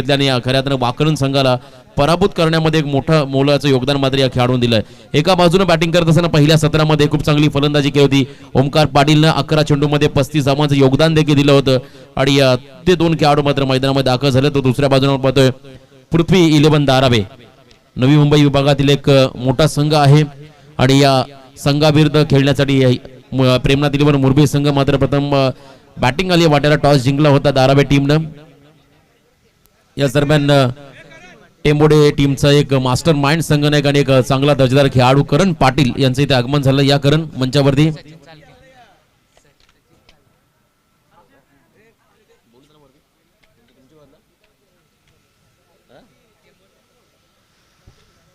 आणि खऱ्या अर्थानं वाकरण संघाला पराभूत करण्यामध्ये एक मोठं मोलाचं योगदान मात्र या खेळाडूंनी दिलंय. एका बाजूने बॅटिंग करत असताना पहिल्या सत्रामध्ये खूप चांगली फलंदाजी केली होती. ओमकार पाटीलनं 11 चेंडूमध्ये 35 धावांचं योगदान देखील दिलं होतं आणि ते दोन खेळाडू मात्र मैदानामध्ये दाखल झाले. तर दुसऱ्या बाजूने पाहतोय पृथ्वी 11 धारावे नवी मुंबई विभागातील एक मोठा संघ आहे आणि या संघाविरुद्ध खेळण्यासाठी प्रेमनाथ 11 मुरबी संघ मात्र प्रथम बॅटिंग आली वाट्याला टॉस जिंकला होता धारावे टीमनं. या दरम्यान टेंबोडे टीमचा एक मास्टर माइंड संघनायक आणि एक चांगला दर्जेदार खेळाडू करण पाटील यांचं इथे आगमन झालं. या करण मंचावरती.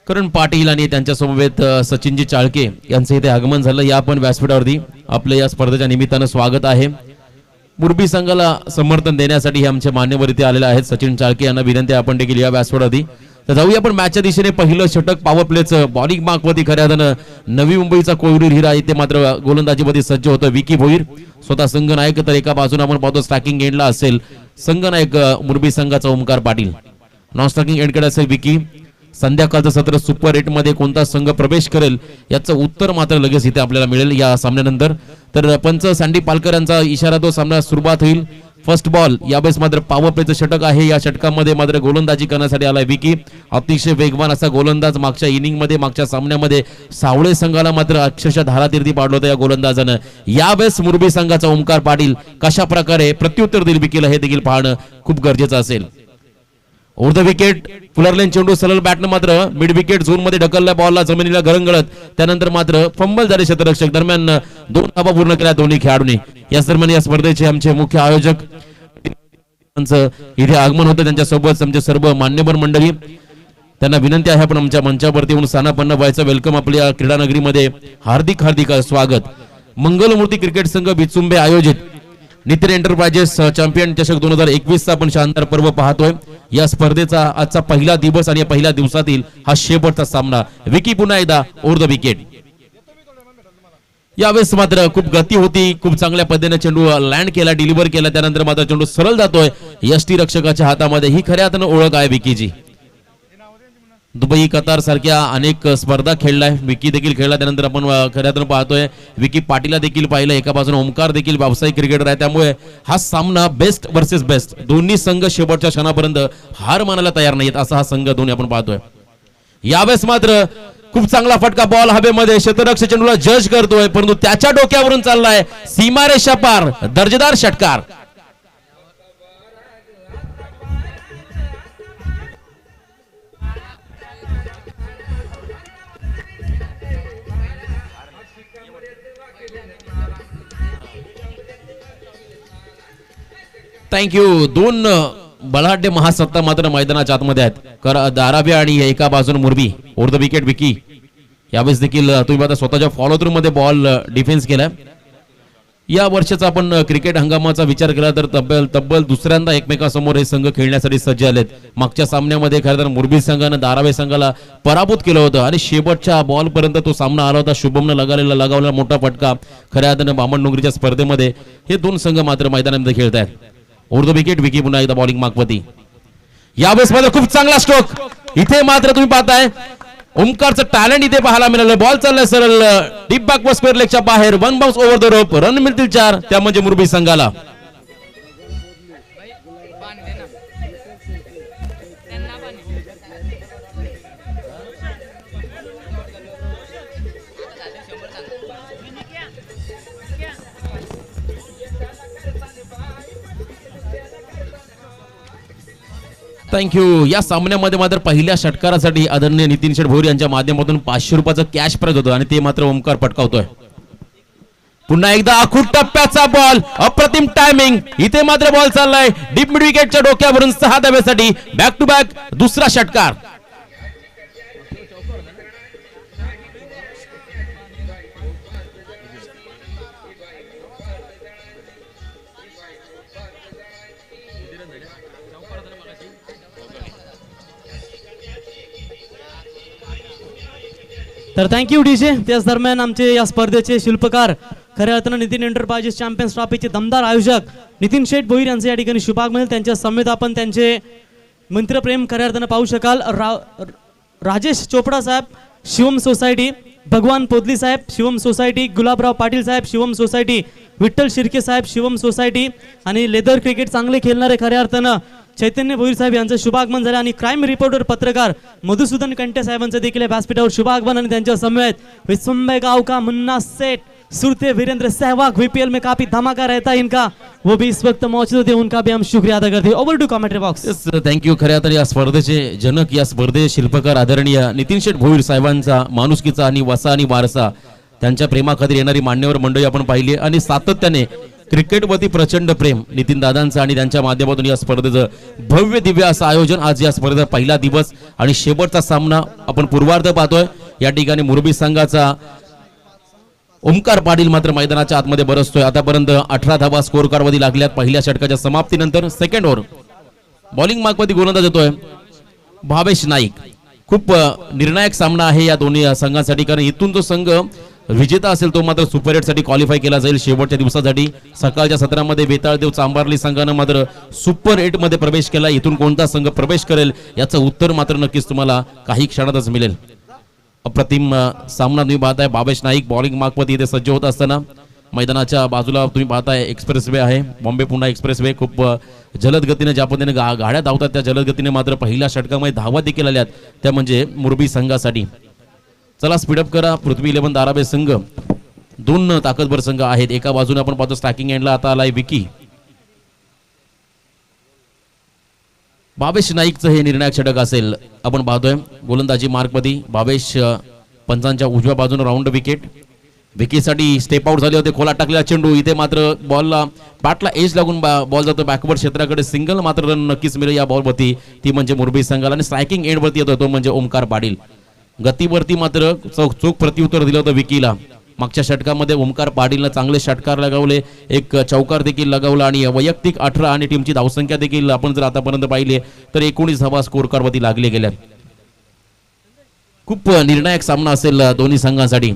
करण पाटील आणि त्यांच्या समवेत सचिनजी चाळके यांचं इथे आगमन झालं. या पण व्यासपीठावरती आपल्या या स्पर्धेच्या निमित्तानं स्वागत आहे. मुरबी संघाला समर्थन देण्यासाठी हे आमचे मान्यवर इथे आलेले आहेत. सचिन चाळके यांना विनंती आपण देखील या व्यासपीठावरती. तर जाऊया आपण मॅचच्या दिशेने. पहिलं षटक पॉवर प्लेचं बॉलिंग मार्कवरती खऱ्या अर्थानं नवी मुंबईचा कोहिनूर हिरा इथे मात्र गोलंदाजीमध्ये सज्ज होतं विकी भोईर स्वतः संघनायक. तर एका बाजूने आपण पाहतो स्ट्रायकिंग एंडला असेल संघनायक मुरबी संघाचा ओमकार पाटील, नॉन स्ट्रायकिंग एंडकडे असेल विकी. संध्याकाळचं सत्र सुपर 8 मध्ये कोणता संघ प्रवेश करेल याचं उत्तर मात्र लगेच इथे आपल्याला मिळेल या सामन्यानंतर. तर पंच सँडी पालकर यांचा इशारा तो सामना सुरुवात होईल. फर्स्ट बॉल यावेळेस मात्र पॉवर प्लेचं षटक आहे. या षटकामध्ये मात्र गोलंदाजी करण्यासाठी आलाय विकी. अतिशय वेगवान असा गोलंदाज. मागच्या इनिंग मध्ये मागच्या सामन्यामध्ये सावळे संघाला मात्र अक्षरशः धारातीर्थी पाडलं होतं या गोलंदाजानं. यावेळेस मुरबी संघाचा ओमकार पाटील कशा प्रकारे प्रत्युत्तर देईल विकीला हे देखील पाहणं खूप गरजेचं असेल. ओव्हर द विकेट फुलरलेन चेंडू सरळ बॅटनं मात्र मिड विकेट झोन मध्ये ढकलल्या बॉलला जमिनीला गरंगळत. त्यानंतर मात्र फंबल झाले क्षेत्ररक्षक. दरम्यान 2 धावा पूर्ण केल्या दोन्ही खेळाडूंनी. याच दरम्यान या स्पर्धेचे आमचे मुख्य आयोजक इथे आगमन होतं. त्यांच्या सोबत आमचे सर्व मान्यवर मंडळी. त्यांना विनंती आहे आपण आमच्या मंचावरती येऊन स्थानापन्न व्हायचं. वेलकम आपल्या क्रीडा नगरीमध्ये हार्दिक हार्दिक स्वागत. मंगलमूर्ती क्रिकेट संघ बिचुंबे आयोजित नितीन एंटरप्राइजेस चॅम्पियन चषक 2021 चा आपण शानदार पर्व पाहतोय. या स्पर्धेचा आजचा पहिला दिवस आणि या पहिल्या दिवसातील हा शेवटचा सामना. विकी पुन्हा एकदा ओव्हर द विकेट. यावेळेस मात्र खूप गती होती. खूप चांगल्या पद्धतीने चेंडू लँड केला, डिलिव्हर केला. त्यानंतर मात्र चेंडू सरळ जातोय यष्टी रक्षकाच्या हातामध्ये. ही खऱ्या अर्थानं ओळख आहे विकीची. दुबई कतार सारख्या अनेक स्पर्धा खेळलाय विकी देखील खेळला. त्यानंतर आपण खऱ्या अर्थानं पाहतोय विकी पाटीलला देखील पाहिलं. एका बाजूने ओमकार देखील व्यावसायिक क्रिकेटर आहे. त्यामुळे हा सामना बेस्ट वर्सेस बेस्ट. दोन्ही संघ शेवटच्या क्षणापर्यंत हार मानायला तयार नाहीत असा हा संघ दोन्ही आपण पाहतोय. यावेळेस मात्र खूप चांगला फटका बॉल हवेमध्ये क्षेत्ररक्षक चेंडूला जज करतोय परंतु त्याच्या डोक्यावरून चाललाय सीमारेषा पार दर्जेदार षटकार. थँक्यू. 2 बलाढ्य महासत्ता मात्र मैदानाच्या आतमध्ये आहेत. धारावे आणि एका बाजूने Murbe. Over the wicket Vicky. यावेळेस देखील तुम्ही आता स्वतःच्या फॉलो थ्रू मध्ये बॉल डिफेन्स केलाय. या वर्षाचा आपण क्रिकेट हंगामाचा विचार केला तर तब्बल दुसऱ्यांदा एकमेकांसमोर हे संघ खेळण्यासाठी सज्ज झालेत. मागच्या सामन्यामध्ये खरं तर मुरबी संघानं धारावे संघाला पराभूत केलं होतं आणि शेवटच्या बॉल पर्यंत तो सामना आला होता. शुभमनं लगावलेला मोठा फटका. खऱ्या अर्थानं बामणडोंगरीच्या स्पर्धेमध्ये हे 2 संघ मात्र मैदानामध्ये खेळत आहेत. ओव्हर द विकेट विकी पुन्हा एकदा बॉलिंग मार्कवरती. यावेळेस मात्र खूप चांगला स्ट्रोक. इथे मात्र तुम्ही पाहताय ओमकारचं टॅलेंट इथे पाहायला मिळालं. बॉल चाललाय सरळ डीप बॅक व स्क्वेअर लेगच्या बाहेर. 1 bounce over the rope. Run मिळतील 4. त्या म्हणजे मुरबी संघाला. थँक्यू. या सामन्यामध्ये मात्र पहिल्या षटकारासाठी आदरणीय नितीन शेठ भोईर यांच्या माध्यमातून 500 रुपयाचं कॅश प्राइज होतं आणि ते मात्र ओमकार पटकावतोय. पुन्हा एकदा अखूट टप्प्याचा बॉल. अप्रतिम टायमिंग. इथे मात्र बॉल चाललाय डीप मिड विकेटच्या डोक्यावरून 6 धाब्यासाठी. बॅक टू बॅक दुसरा षटकार. तर थँक्यू डीजे. त्याच दरम्यान आमचे या स्पर्धेचे शिल्पकार खऱ्या अर्थानं नितीन एंटरप्राइजेस चॅम्पियन्स ट्रॉफीचे दमदार आयोजक नितीन शेठ भोईर यांचे या ठिकाणी शुभागमन. त्यांच्या समेत आपण त्यांचे मंत्रप्रेम खऱ्या अर्थानं पाहू शकाल. राजेश चोपडा साहेब, शिवम सोसायटी, भगवान पोदली साहेब, शिवम सोसायटी, गुलाबराव पाटील साहेब, शिवम सोसायटी, विठ्ठल शिर्के साहेब, शिवम सोसायटी आणि लेदर क्रिकेट चांगले खेळणारे खऱ्या अर्थानं चैतन्य भोईर साहेब यांचं शुभागमन झालं आणि क्राईम रिपोर्टर पत्रकार मधुसूदन कंटे साहेबांचं देखील व्यासपीठावर शुभागमन आणि त्यांच्या समवेत विसंबे गाव का मुन्ना सेठ सुरते वीरेंद्र सहवाग VPL में काफी धमाका रहता है इनका, वो भी इस वक्त मौजूद होते, उनका भी हम शुक्रिया अदा करते हैं. Over to commentary box. Thank you. खऱ्या तर या स्पर्धेचे जनक, या स्पर्धेचे शिल्पकार आदरणीय नितीन शेठ भोईर साहेबांचा माणुसकीचा आणि वसा आणि वारसा, त्यांच्या प्रेमाखातीर येणारी मान्यवर मंडळी आपण पाहिली आणि सातत्याने क्रिकेटवरती प्रचंड प्रेम नितीन दादांचं आणि त्यांच्या माध्यमातून या स्पर्धेचं भव्य दिव्य असं आयोजन. आज या स्पर्धेचा पहिला दिवस आणि शेवटचा सामना आपण पूर्वार्ध पाहतोय. या ठिकाणी मुरबी संघाचा ओमकार पाटील मात्र मैदानाच्या आतमध्ये बरसतोय. आतापर्यंत 18 धावा स्कोर कार्डवरती लागल्यात. पहिल्या षटकाच्या समाप्तीनंतर सेकंड ओव्हर बॉलिंग मार्कवरती गोलंदाज येतोय भावेश नाईक. खूप निर्णायक सामना आहे या दोन्ही संघांसाठी, कारण इथून जो संघ विजेता असेल तो मात्र सुपर 8 साठी क्वालिफाय केला जाईल शेवटच्या दिवसासाठी. सकाळच्या सत्रामध्ये वेताळदेव चांबारली संघानं मात्र सुपर 8 मध्ये प्रवेश केला. इथून कोणता संघ प्रवेश करेल याचं उत्तर मात्र नक्कीच तुम्हाला काही क्षणातच मिळेल. अप्रतिम सामना तुम्ही पाहताय. भावेश नाईक बॉलिंग मार्कवरती इथे सज्ज होत असताना मैदानाच्या बाजूला तुम्ही पाहताय एक्सप्रेसवे आहे, बॉम्बे पुणे एक्सप्रेसवे. खूप जलद गतीने ज्या पद्धतीने गाड्या धावतात त्या जलद गतीने मात्र पहिल्या षटकामध्ये धावा देखील आल्यात, त्या म्हणजे मुरबी संघासाठी. चला स्पीडअप करा. पृथ्वी 11 धारावे संघ, दोन ताकदवर संघ आहेत. एका बाजूने आपण पाहतो स्टॅकिंग एंडला आता आलाय विकी. भावेश नाईकचं हे निर्णायक षटक असेल. आपण पाहतोय गोलंदाजी मार्कमध्ये भावेश पंचांच्या उजव्या बाजूने राऊंड विकेट. विकेटसाठी स्टेप आउट झाले होते. खोला टाकलेला चेंडू, इथे मात्र बॉलला बॅटला एज लागून बॉल जातो बॅकवर्ड क्षेत्राकडे. सिंगल मात्र रन नक्कीच मिळेल या बॉलवरती, ती म्हणजे मुरबी संघाला. आणि स्ट्रायकिंग एंडवरती येतो तो म्हणजे ओमकार पाटील. गतीवरती मात्र चोख प्रत्युत्तर दिलं होतं विकीला. मागच्या षटकामध्ये ओमकार पाटीलनं चांगले षटकार लगावले, एक चौकार देखील लगावला आणि वैयक्तिक 18 आणि टीमची धावसंख्या देखील आपण जर आतापर्यंत पाहिली तर 19 धावा स्कोर कार्डवरती लागले गेल्या. खूप निर्णायक सामना असेल दोन्ही संघांसाठी.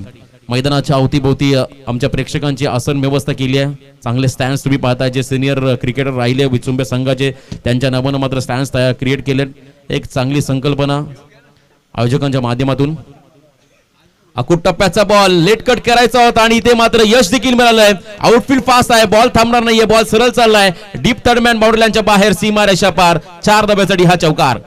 मैदानाच्या अवतीभोवती आमच्या प्रेक्षकांची आसन व्यवस्था केली आहे. चांगले स्टँड्स तुम्ही पाहताय. जे सिनियर क्रिकेटर राहिले विचुंबे संघाचे त्यांच्या नावानं मात्र स्टँड्स क्रिएट केले. एक चांगली संकल्पना आयोजकांच्या माध्यमातून. अकुट टप्प्याचा बॉल लेट कट करायचा होता आणि इथे मात्र यश देखील मिळालंय. आउटफील्ड फास्ट आहे, बॉल थांबणार नाहीये, बॉल सरळ चाललाय डीप थर्डमॅन बाउंड्रीच्या बाहेर, सीमा रेषा पार. 4 धाब्यासाठी हा चौकार.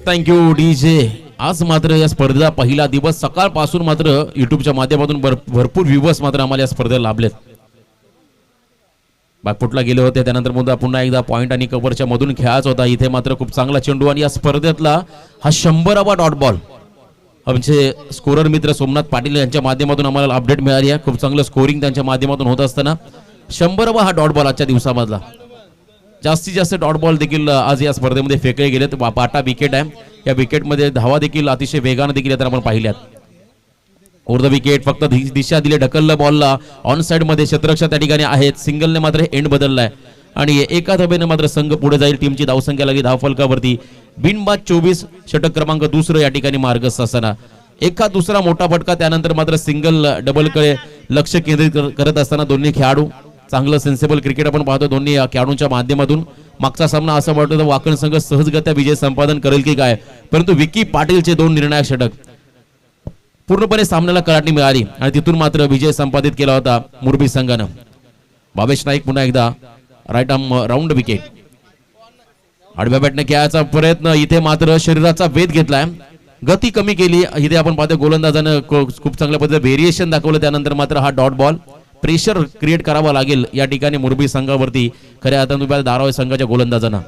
Thank you DJ. आज मात्र या स्पर्धेचा पहिला दिवस. सकाळपासून मात्र युट्यूबच्या माध्यमातून भरपूर व्ह्यूवर्स मात्र आम्हाला या स्पर्धेला लाभलेत. बॅकफुटला गेले होते, त्यानंतर पुन्हा एकदा पॉइंट आणि कव्हरच्या मधून खेळायचा होता. इथे मात्र खूप चांगला चेंडू आणि या स्पर्धेतला हा 100वा डॉट बॉल. आमचे स्कोरर मित्र सोमनाथ पाटील यांच्या माध्यमातून आम्हाला अपडेट मिळाली आहे. खूप चांगलं स्कोरिंग त्यांच्या माध्यमातून होत असताना 100वा हा डॉट बॉल आजच्या दिवसामधला. जास्तीत जास्त डॉट बॉल देखील आज या स्पर्धेमध्ये फेकले गेलेत. पाटा विकेट आहे, या विकेटमध्ये धावा देखील अतिशय वेगाने देखील आपण पाहिल्यात. ओव्हर द विकेट फक्त दिशा दिली, ढकललं बॉलला. ऑन साइड मध्ये क्षेत्ररक्षक त्या ठिकाणी आहेत. सिंगलने मात्र एंड बदललाय आणि एका धाब्याने मात्र संघ पुढे जाईल. टीमची धावसंख्या लागली धावफलकावरती. बिनबाद 24, षटक क्रमांक 2 या ठिकाणी मार्गस्थ असताना एका दुसरा मोठा फटका, त्यानंतर मात्र सिंगल डबलकडे लक्ष केंद्रित करत असताना दोन्ही खेळाडू चांगलं सेन्सेबल क्रिकेट आपण पाहतो दोन्ही खेळाडूंच्या माध्यमातून. मागचा सामना असं वाटतं वाकण संघ सहजगत्या विजय संपादन करेल की काय, परंतु विकी पाटीलचे 2 निर्णायक षटक पूर्णपणे सामन्याला कलाटणी मिळाली आणि तिथून मात्र विजय संपादित केला होता मुरबी संघानं. भावेश नाईक पुन्हा एकदा राईट आर्म राऊंड विकेट. आडव्या बॅटने खेळायचा प्रयत्न, इथे मात्र शरीराचा वेध घेतलाय, गती कमी केली. इथे आपण पाहतो गोलंदाजानं खूप चांगल्या पद्धतीने व्हेरिएशन दाखवलं. त्यानंतर मात्र हा डॉट बॉल. प्रेशर क्रिएट करावा लागेल या ठिकाणी मुरबी संघावरती खऱ्या अर्थाने धारावी संघाच्या गोलंदाजांना.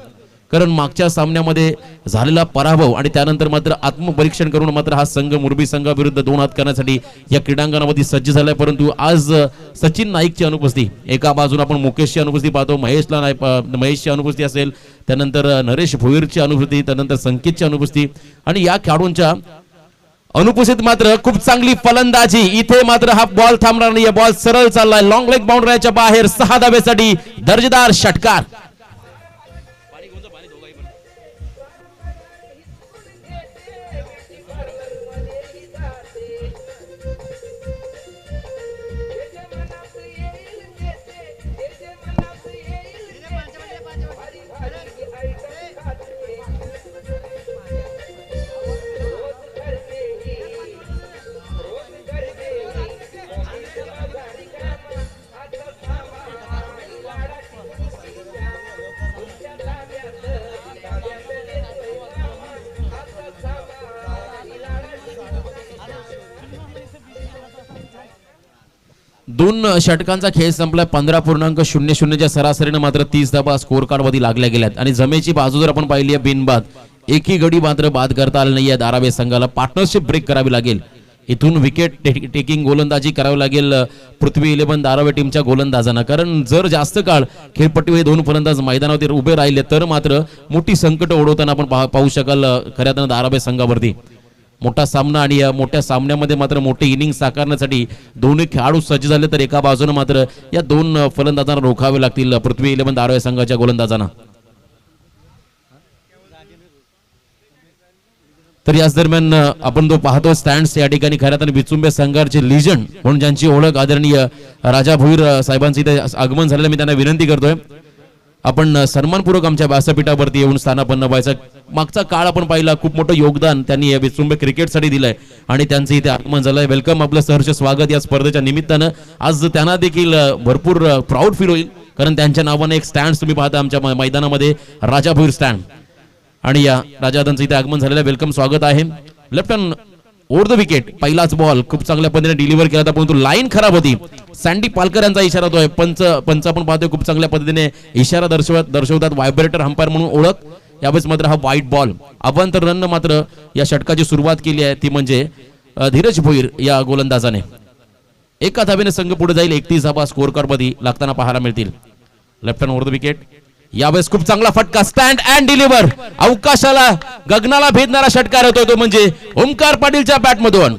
कारण मागच्या सामन्यामध्ये झालेला पराभव आणि त्यानंतर मात्र आत्मपरीक्षण करून मात्र हा संघ मुरबी संघाविरुद्ध 2 हात करण्यासाठी या क्रीडांगणामध्ये सज्ज झालाय. परंतु आज सचिन नाईकची अनुपस्थिती, एका बाजूला आपण मुकेशची अनुपस्थिती पाहतो, महेशची अनुपस्थिती असेल, त्यानंतर नरेश भोईरची अनुपस्थिती, त्यानंतर संकेतची अनुपस्थिती आणि या खेळाडूंच्या अनुपस्थित मात्र खूप चांगली फलंदाजी. इथे मात्र हा बॉल थांबणार नाही, बॉल सरळ चाललाय लॉंग लेग बाउंड्रीच्या बाहेर 6 धाब्यासाठी दर्जेदार षटकार. दोन षटकांचा खेळ संपलाय. 15.00च्या सरासरीने मात्र 30 धाबा स्कोर कार्ड मध्ये लागल्या गेल्यात आणि जमेची बाजू जर आपण पाहिली आहे बिनबाद, एकही गडी मात्र बाद करता आला नाहीये. धारावे संघाला पार्टनरशिप ब्रेक करावी लागेल. इथून विकेट टेकिंग गोलंदाजी करावी लागेल पृथ्वी 11 धारावे टीमच्या गोलंदाजांना, कारण जर जास्त काळ खेळपट्टीवर 2 फलंदाज मैदानावर उभे राहिले तर मात्र मोठी संकट ओढवताना आपण पाहू शकाल खऱ्या अर्थानं धारावे संघावरती. मोठा सामना आणि या मोठ्या सामन्यामध्ये मात्र मोठे इनिंग साकारण्यासाठी दोन्ही खेळाडू सज्ज झाले, तर एका बाजूने मात्र या 2 फलंदाजांना रोखावे लागतील पृथ्वी 11 धारावे संघाच्या गोलंदाजांना. तर याच दरम्यान आपण तो पाहतो स्टँड्स या ठिकाणी खऱ्या अर्थाने विचुंबे संघाचे लिजंड म्हणून ज्यांची ओळख आदरणीय राजा भोईर साहेबांचं इथे आगमन झालेलं, मी त्यांना विनंती करतोय आपण सन्मानपूर्वक आमच्या व्यासपीठावरती येऊन स्थानापन्न व्हायचं. मागचा काळ आपण पाहिला, खूप मोठं योगदान त्यांनी या विचुंबे क्रिकेटसाठी दिलंय आणि त्यांचं इथे आगमन झालंय. वेलकम, आपलं सहर्ष स्वागत या स्पर्धेच्या निमित्तानं. आज त्यांना देखील भरपूर प्राऊड फील होईल, कारण त्यांच्या नावाने एक स्टँड तुम्ही पाहता आमच्या मैदानामध्ये, राजा भोईर स्टँड, आणि या राजादांचं इथे आगमन झालेलं. वेलकम, स्वागत आहे. Left hand over the wicket, पहिलाच बॉल खूप चांगल्या पद्धतीने डिलिव्हर केला होता, परंतु लाईन खराब होती. सँडी पालकर यांचा इशारा होतोय. पंच आपण पाहतोय खूप चांगल्या पद्धतीने इशारा दर्शवतात. व्हायब्रेटर अंपायर म्हणून ओळख. यावेळेस मात्र हा व्हाईट बॉल. अवांतर रन मात्र या षटकाची सुरुवात केली आहे, ती म्हणजे धीरज भोईर या गोलंदाजाने. एका धावेने संघ पुढे जाईल. 31 धाबा स्कोर कार्ड मध्ये लागताना पाहायला मिळतील. Left hand over the wicket, यावेळेस खूप चांगला फटका, स्टँड अँड डिलिव्हर. अवकाशाला गगनाला भेदणारा षटकार होतो तो म्हणजे ओमकार पाटीलच्या बॅटमधून.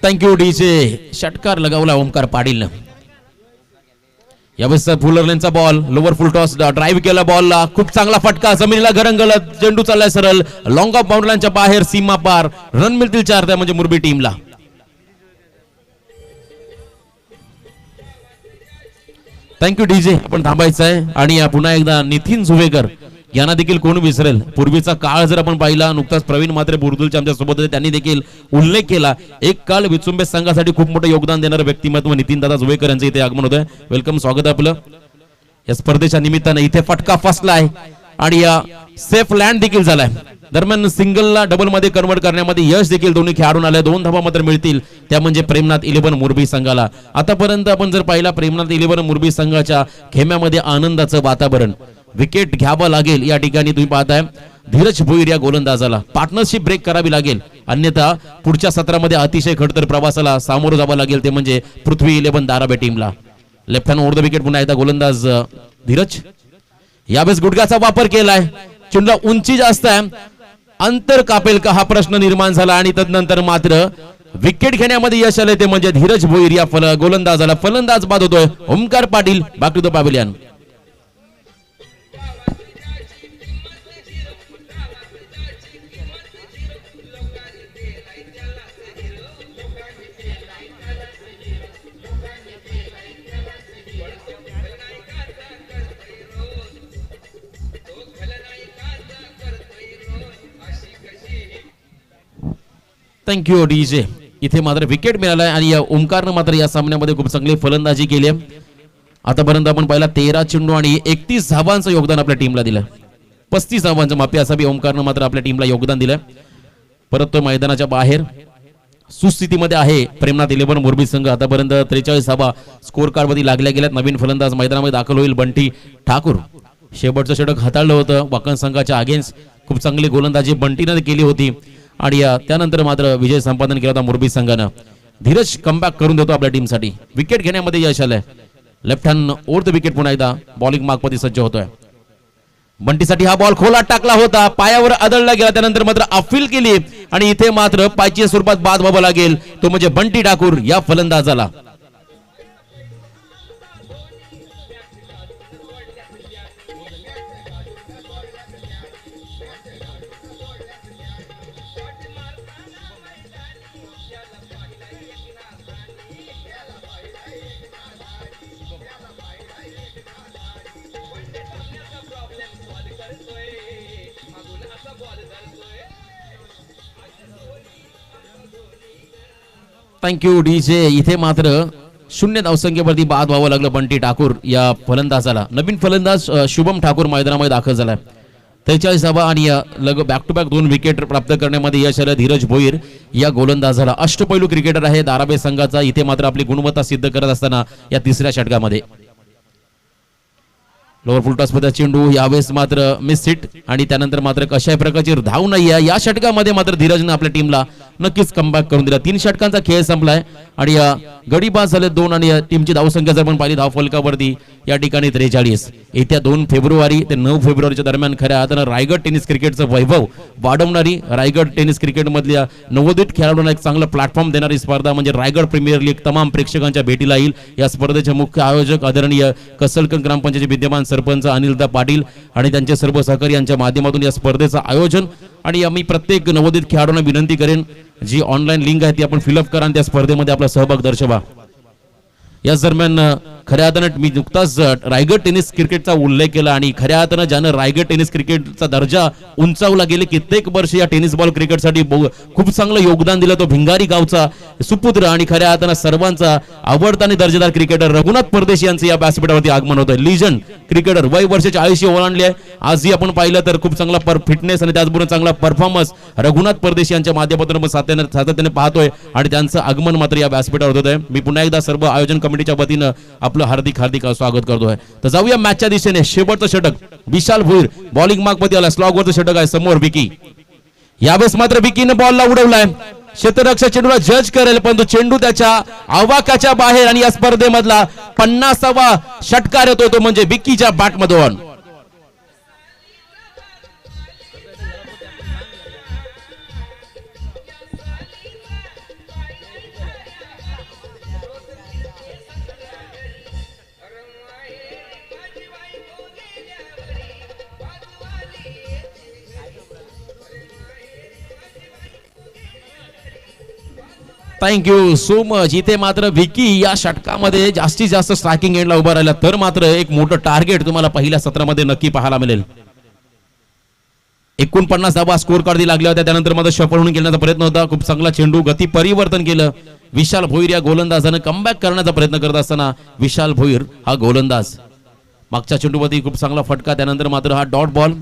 Thank you DJ. षटकार लगावला ओमकार पाटील. यावेळेस फुलरलेनचा ball, lower full toss, drive केला बॉलला, खूप चांगला फटका, जमिनीला घरंगलत, चेंडू चाललाय सरळ लॉंग ऑफ बाउंड्रीच्या बाहेर, सीमा पार. रन मिळतील 4 त्या म्हणजे मुरबी टीमला. Thank you DJ. आपण थांबायचं आहे आणि पुन्हा एकदा नितीन जुवेकर यांना देखील कोण विसरेल. पूर्वीचा काळ जर आपण पाहिला, नुकताच प्रवीण म्हात्रे बुरदुलच्या आमच्या सोबत होते, त्यांनी देखील उल्लेख केला. एक काळ विचुंबे संघासाठी खूप मोठं योगदान देणारं व्यक्तिमत्व नितीन दादा जुवेकर यांचं इथे आगमन होतंय. वेलकम, स्वागत आहे आपलं या स्पर्धेच्या निमित्तानं. इथे फटका फसलाय आणि या सेफ लँड देखील झालाय. दरम्यान सिंगलला डबल मध्ये कन्वर्ट करण्यामध्ये यश देखील दोन्ही खेळाडूंना आले. 2 धावा मात्र मिळतील, त्या म्हणजे प्रेमनाथ 11 मुरबी संघाला. आतापर्यंत आपण जर पाहिला प्रेमनाथ 11 मुरबी संघाच्या खेम्यामध्ये आनंदाचं वातावरण. विकेट घ्यावं लागेल या ठिकाणी तुम्ही पाहताय धीरज भोईर या गोलंदाजाला पार्टनरशिप ब्रेक करावी लागेल, अन्यथा पुढच्या सत्रामध्ये अतिशय खडतर प्रवासाला सामोरं जावं लागेल, ते म्हणजे पृथ्वी 11 धारावे टीमला. Left hand over the wicket, पुन्हा एकदा गोलंदाज धीरज. यावेळेस गुडघ्याचा वापर केलाय, चेंडूला उंची जास्त आहे, अंतर कापेल का हा प्रश्न निर्माण झाला आणि तदनंतर मात्र विकेट घेण्यामध्ये यश आले, ते म्हणजे धीरज भोईर या गोलंदाजाला. फलंदाज बाद होतोय Omkar Patil, back to the pavilion. Thank you DJ. इथे मात्र विकेट मिळालाय आणि या ओमकारनं मात्र या सामन्यामध्ये खूप चांगली फलंदाजी केली आहे. आतापर्यंत आपण पहिला 13 चेंडू आणि 31 धावांचं योगदान आपल्या टीमला दिलं. 35 धावांचं माफी असावी ओमकारनं मात्र आपल्या टीमला योगदान दिलं. परत तो मैदानाच्या बाहेर सुस्थितीमध्ये आहे प्रेमनाथ 11 मोरबी संघ. आतापर्यंत 43 धावा स्कोर कार्ड मध्ये लागल्या गेल्यात. नवीन फलंदाज मैदानामध्ये दाखल होईल बंटी ठाकूर. शेवटचं षटक हाताळलं होतं वाकण संघाच्या अगेन्स्ट. खूप चांगली गोलंदाजी बंटीनं केली होती आणि त्यानंतर मात्र विजय संपादन केला होता मोरबी संघानं. धीरज कमबॅक करून देतो आपल्या टीमसाठी. विकेट घेण्यामध्ये यश आलंय. Left hand over the wicket पुन्हा एकदा बॉलिंग मार्कमध्ये सज्ज होतोय. बंटीसाठी हा बॉल खोलात टाकला होता, पायावर आदळला गेला, त्यानंतर मात्र अपील केली आणि इथे मात्र पायच्या स्वरूपात बाद व्हावं लागेल. तो म्हणजे बंटी ठाकूर या फलंदाजाला. Thank you DJ. इथे मात्र 0 धावसंख्येवरती बाद व्हावं लागलं बंटी ठाकूर या फलंदाजाला. नवीन फलंदाज शुभम ठाकूर मैदानामध्ये दाखल झालाय. 43 धावा आणि बॅक टू बॅक 2 विकेट प्राप्त करण्यामध्ये यश आलं धीरज भोईर या गोलंदाजाला. अष्टपैलू क्रिकेटर आहे दाराबे संघाचा. इथे मात्र आपली गुणवत्ता सिद्ध करत असताना या तिसऱ्या षटकामध्ये लोअर फुल टॉस मध्ये चेंडू यावेळेस मात्र मिस हिट आणि त्यानंतर मात्र कशाही प्रकारची धाव नाही आहे. या षटकामध्ये मात्र धीरजनं आपल्या टीमला नक्कीच कमबॅक करून दिला. 3 षटकांचा खेळ संपलाय आणि गडी बाद झाले 2 आणि टीमची धावसंख्या जर आपण पाहिली धाव फलकावरती या ठिकाणी 43. येत्या 2 फेब्रुवारी ते 9 फेब्रुवारीच्या दरम्यान खऱ्या अर्थानं रायगड टेनिस क्रिकेटचं वैभव वाढवणारी, रायगड टेनिस क्रिकेट मधल्या नवोदित खेळाडूंना एक चांगलं प्लॅटफॉर्म देणारी स्पर्धा म्हणजे रायगड प्रीमियर लीग तमाम प्रेक्षकांच्या भेटीला येईल. या स्पर्धेचे मुख्य आयोजक आदरणीय कसलकर ग्रामपंचायतीचे विद्यमान सरपंच अनिलदा पाटील आणि त्यांचे सर्व सहकारी यांच्या माध्यमातून या स्पर्धेचं आयोजन. आणि आम्ही प्रत्येक नवोदित खेळाडूंना विनंती करेन जी ऑनलाईन लिंक आहे ती आपण फिलअप करा आणि त्या स्पर्धेमध्ये आपला सहभाग दर्शवा. याच दरम्यान खऱ्या अर्थानं मी नुकताच रायगड टेनिस क्रिकेटचा उल्लेख केला आणि खऱ्या अर्थानं ज्यानं रायगड टेनिस क्रिकेटचा दर्जा उंचावला गेले कित्येक वर्ष या टेनिस बॉल क्रिकेटसाठी खूप चांगलं योगदान दिलं तो भिंगारी गावचा सुपुत्र आणि खऱ्या अर्थानं सर्वांचा आवडता आणि दर्जेदार क्रिकेटर रघुनाथ परदेशी यांचं या व्यासपीठावरती आगमन होतं. लिजंड क्रिकेटर वय वर्ष 40 ओलांडले आहे. आजही आपण पाहिलं तर खूप चांगला फिटनेस आणि त्याचबरोबर चांगला परफॉर्मन्स रघुनाथ परदेशी यांच्या माध्यमातून सातत्याने पाहतोय आणि त्यांचं आगमन मात्र या व्यासपीठावर होत आहे. मी पुन्हा एकदा सर्व आयोजन कमिटीच्या वतीनं आपलं हार्दिक स्वागत करतोय. तर जाऊया मॅचच्या दिशेने. शेवटचं षटक विशाल भोईर बॉलिंग मार्क मध्ये आला. स्लॉगवरचं षटक आहे. समोर विकी. यावेळेस मात्र विकीनं बॉलला उडवलाय. क्षेत्ररक्षक चेंडूला जज करेल परंतु चेंडू त्याच्या आवाक्याच्या बाहेर आणि या स्पर्धेमधला 50वा षटकार येतो तो म्हणजे विकीच्या बॅटमधून. Thank you so much. इथे मात्र विकी या षटकामध्ये जास्तीत जास्त स्ट्रायकिंग एंडला उभा राहिला तर मात्र एक मोठं टार्गेट तुम्हाला पहिल्या सत्रामध्ये नक्की पाहायला मिळेल. 49 धावा स्कोर कार्ड लागल्या होत्या. त्यानंतर मात्र शफल होऊन खेळण्याचा प्रयत्न होता. खूप चांगला चेंडू गती परिवर्तन केलं विशाल भोईर या गोलंदाजानं. कमबॅक करण्याचा प्रयत्न करत असताना विशाल भोईर हा गोलंदाज मागच्या चेंडूवरती खूप चांगला फटका. त्यानंतर मात्र हा डॉट बॉल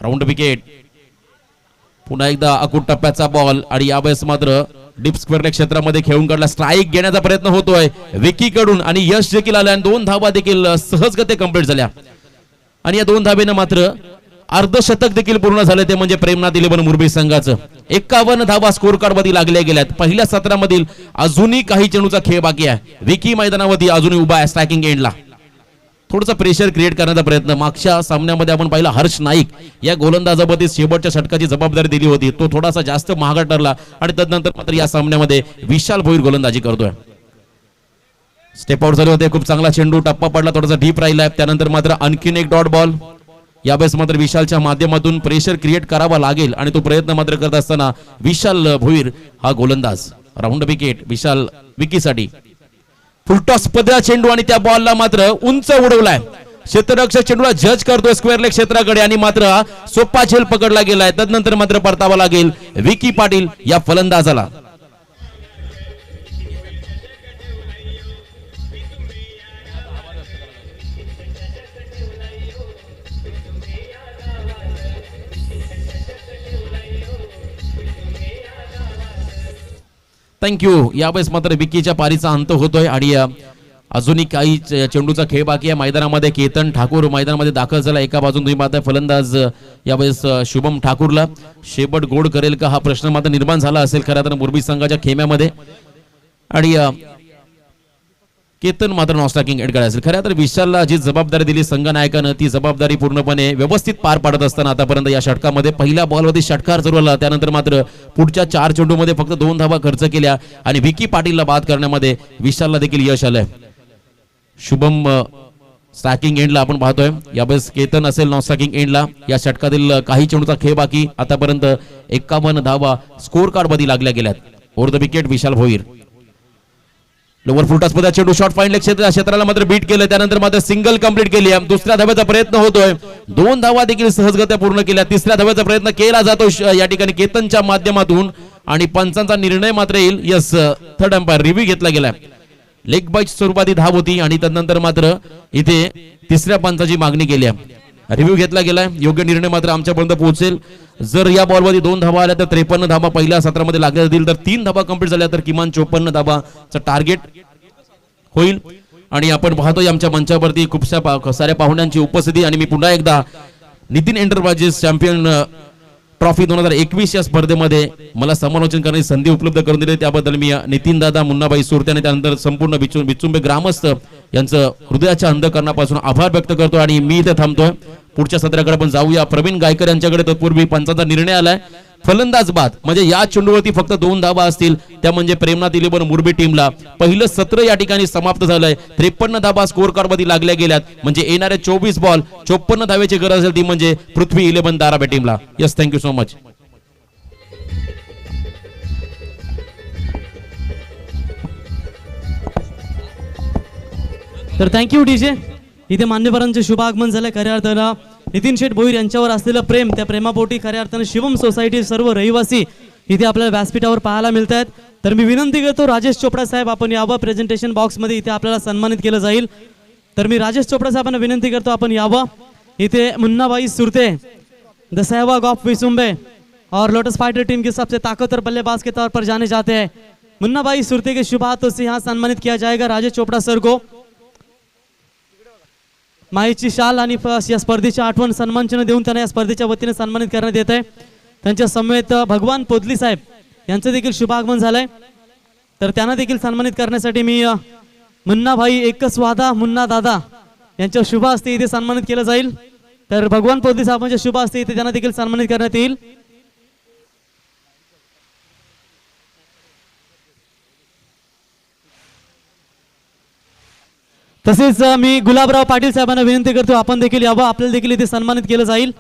राऊंड विकेट. पुन्हा एकदा अकूट टप्प्याचा बॉल आणि यावेळेस मात्र डीप स्क्वेअर क्षेत्रामध्ये खेळून काढला. स्ट्राईक घेण्याचा प्रयत्न होतोय विकी कडून आणि यश देखील आलं आणि 2 धावा देखील सहजगते कंप्लीट झाल्या आणि या 2 धावेनं मात्र अर्धशतक देखील पूर्ण झाले ते म्हणजे प्रेमनाथ 11 मोरबी संघाचं. 51 धावा स्कोर कार्ड मध्ये लागल्या गेल्यात. पहिल्या सत्रामधील अजूनही काही चेंडूचा खेळ बाकी आहे. विकी मैदानावरती अजूनही उभा आहे स्ट्रायकिंग एंडला. थोडंसं प्रेशर क्रिएट करण्याचा प्रयत्न. मागच्या सामन्यामध्ये आपण पाहिला हर्ष नाईक या गोलंदाजावरती शेवटच्या षटकाची जबाबदारी दिली होती. तो थोडासा जास्त महागा ठरला आणि तदनंतर मात्र या सामन्यामध्ये विशाल भोईर गोलंदाजी करतोय. स्टेप आउट झाले होते. खूप चांगला चेंडू टप्पा पडला. थोडासा डीप राहिलाय. त्यानंतर मात्र आणखीन एक डॉट बॉल. यावेळेस मात्र विशालच्या माध्यमातून प्रेशर क्रिएट करावा लागेल आणि तो प्रयत्न मात्र करत असताना विशाल भोईर हा गोलंदाज. राऊंड विकेट विशाल विकीसाठी. फुलटॉस पदरा चेंडू आणि त्या बॉलला मात्र उंच उडवलाय. क्षेत्ररक्षक चेंडूला जज करतोय स्क्वेअर लेग क्षेत्राकडे आणि मात्र सोपा झेल पकडला गेलाय. तदनंतर मात्र परतावा लागेल विकी पाटील या फलंदाजाला. थँक्यू. यावेळेस मात्र विकीच्या पारीचा अंत होतोय आणि अजूनही काही चेंडूचा खेळ बाकी आहे मैदानामध्ये. केतन ठाकूर मैदानामध्ये दाखल झाला. एका बाजून तुम्ही पाहताय फलंदाज यावेळेस शुभम ठाकूरला शेबट गोड करेल का हा प्रश्न मात्र निर्माण झाला असेल खरं तर मुरबी संघाच्या खेम्यामध्ये. आणि केतन मात्र नॉस्टॉकिंग एड करायचं. खऱ्या तर विशालला जी जबाबदारी दिली संघनायकानं ती जबाबदारी पूर्णपणे व्यवस्थित पार पाडत असताना आतापर्यंत या षटकामध्ये पहिल्या बॉलवरती षटकार सुरू झाला. त्यानंतर मात्र पुढच्या 4 चेंडूमध्ये फक्त 2 धावा खर्च केल्या आणि विकी पाटीलला बाद करण्यामध्ये विशालला देखील यश आलंय. शुभम स्टॅकिंग एंडला आपण पाहतोय. यावेळेस केतन असेल नॉस्टॉकिंग एंडला. या षटकातील काही चेंडूचा खेळ बाकी. आतापर्यंत 51 धावा स्कोर कार्ड मध्ये लागल्या गेल्यात. Over the wicket Vishal Bhoir. Lower full toss मध्ये चेंडू शॉर्ट फाईन लेग क्षेत्राला मात्र बीट केलं. त्यानंतर मात्र सिंगल कंप्लीट केली. दुसऱ्या धाव्याचा प्रयत्न होतोय. 2 धावा देखील सहजगत्या पूर्ण केल्या. तिसऱ्या धाव्याचा प्रयत्न केला जातो या ठिकाणी केतनच्या माध्यमातून आणि पंचांचा निर्णय मात्र येईल. यस, थर्ड अंपायर रिव्ह्यू घेतला गेलाय. लेग बाईट स्वरूपाची धाव होती आणि त्यानंतर मात्र इथे तिसऱ्या पंचाची मागणी केली आहे. रिव्ह्यू घेतला गेलाय. योग्य निर्णय मात्र आमच्यापर्यंत पोहोचेल. जर या बॉलवरती 2 धावा आल्या तर 53 धावा पहिल्या सत्रामध्ये लागल्या जातील. तर 3 धावा कंप्लीट झाल्या तर किमान 54 धावाचं टार्गेट होईल. आणि आपण पाहतोय आमच्या मंचावरती खूप साऱ्या पाहुण्यांची उपस्थिती. आणि मी पुन्हा एकदा नितीन एंटरप्राइजेस चॅम्पियन ट्रॉफी 2021 या स्पर्धेमध्ये मला समालोचन करण्याची संधी उपलब्ध करून दिली त्याबद्दल मी नितीन दादा, मुन्नाबाई सुरते आणि त्यानंतर संपूर्ण बिचुंबे ग्रामस्थ यांचं हृदयाच्या अंधकरणापासून आभार व्यक्त करतो. आणि मी इथे थांबतोय. पुढच्या सत्राकडे आपण जाऊया. प्रवीण गायकर यांच्याकडे तत्पूर्वी पंचांचा निर्णय आलाय. फलंदाज बाद म्हणजे या चेंडूवरती फक्त 2 धावा असतील त्या म्हणजे प्रेमनाथ इलेव्हन मुरबी टीमला पहिलं सत्र या ठिकाणी समाप्त झालंय. 53 धावा स्कोर कार्ड मध्ये लागल्या गेल्यात. म्हणजे येणारे 24 बॉल 54 धाव्याची गरज असेल ती म्हणजे पृथ्वी इलेव्हन दाराबे टीमला. Yes, thank you so much. तर थँक्यू डीजे. इथे मान्यवरांचे शुभ आगमन झालं. खऱ्या अर्थानं नितीन शेठ भोईर यांच्यावर असलेलं प्रेम, त्या प्रेमापोटी खऱ्या अर्थानं शिवम सोसायटी सर्व रहिवासी इथे आपल्याला व्यासपीठावर पाहायला मिळत आहेत. तर मी विनंती करतो राजेश चोपडा साहेब आपण यावं. प्रेझेंटेशन बॉक्समध्ये इथे आपल्याला सन्मानित केलं जाईल. तर मी राजेश चोपडा साहेबांना विनंती करतो आपण यावं. इथे मुन्नाबाई सुरते द सहवाग ऑफ विसुंबे और लोटस फाइटर टीम के सबसे ताकतवर बल्लेबाज के तौर पर जाने जाते हैं. मुन्नाबाई सुरते के शुभ हाथों से यहाँ सम्मानित किया जाएगा राजेश चोपड़ा सर को. माईची शाल आणि या स्पर्धेची आठवण सन्मानचिन्ह देऊन त्यांना या स्पर्धेच्या वतीने सन्मानित करण्यात येत आहे. त्यांच्या समवेत भगवान पोदली साहेब यांचं देखील शुभागमन झालंय. तर त्यांना देखील सन्मानित करण्यासाठी मी मुन्नाभाई एकच वादा मुन्ना दादा यांच्या शुभ हस्ते इथे सन्मानित केलं जाईल. तर भगवान पोदली साहेबांच्या शुभ हस्ते इथे त्यांना देखील सन्मानित करण्यात येईल. तसेच मी गुलाबराव पाटील साहेबांना विनंती करतो आपण देखील यावं. आपल्याला देखील इथे सन्मानित केलं जाईल.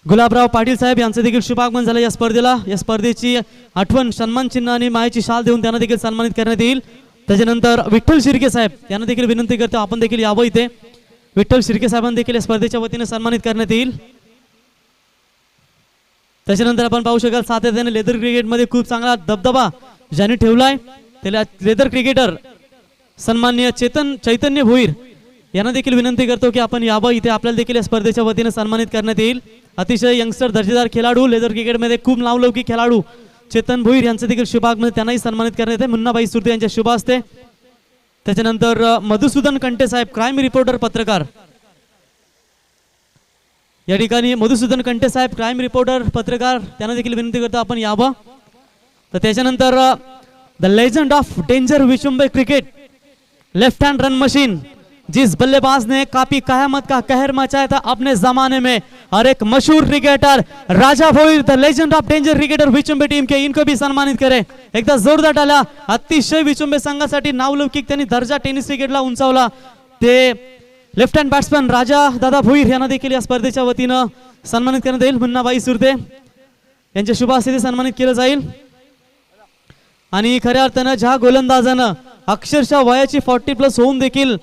गुलाबराव पाटील साहेब यांचं देखील शुभागमन झालं या स्पर्धेला. या स्पर्धेची आठवण सन्मान चिन्ह आणि मायेची शाल देऊन त्यांना देखील सन्मानित करण्यात येईल. त्याच्यानंतर विठ्ठल शिर्के साहेब यांना देखील विनंती करतो आपण देखील यावं इथे. विठ्ठल शिर्के साहेबांना देखील या स्पर्धेच्या वतीने सन्मानित करण्यात येईल. त्याच्यानंतर आपण पाहू शकाल सातत्याने लेदर क्रिकेटमध्ये खूप चांगला दबदबा ज्यांनी ठेवलाय त्याला लेदर क्रिकेटर सन्माननीय चैतन्य भोईर यांना देखील विनंती करतो की आपण यावं इथे. आपल्याला देखील या स्पर्धेच्या वतीने सन्मानित करण्यात येईल. अतिशय यंगस्टर दर्जेदार खेळाडू लेदर क्रिकेटमध्ये खूप नावलौकिक खेळाडू चेतन भोईर यांचं देखील शुभागमन त्यांनाही सन्मानित करण्यात येते मुन्नाबाई सुरते यांच्या शुभ हस्ते. त्याच्यानंतर मधुसूदन कंटे साहेब क्राईम रिपोर्टर पत्रकार या ठिकाणी मधुसूदन कंटे साहेब क्राईम रिपोर्टर पत्रकार त्यांना देखील विनंती करतो आपण यावं. तर त्याच्यानंतर the legend of danger Vichumbe cricket left hand run machine जिस बल्लेबाज ने काफी कयामत का कहर मचाया था अपने जमाने में और एक मशहूर cricketer Raja Bhoir the legend of danger cricketer Vichumbe team के इनको भी सम्मानित करें. एकदा जोरदार टाळ्या. अतिशय विचुंबे संघासाठी नावलौकिक त्यांनी दर्जा टेनिस क्रिकेटला उंचावला ते लेफ्ट हँड बॅट्समन राजा दादा भोईर यांना देखील या स्पर्धेच्या वतीनं सन्मानित करण्यात येईल. मुन्नाबाई सुरते यांच्या शुभ हस्ते सन्मानित केलं जाईल. आणि खऱ्या अर्थानं ज्या गोलंदाजानं अक्षरशः वयाची 40+ होऊन देखील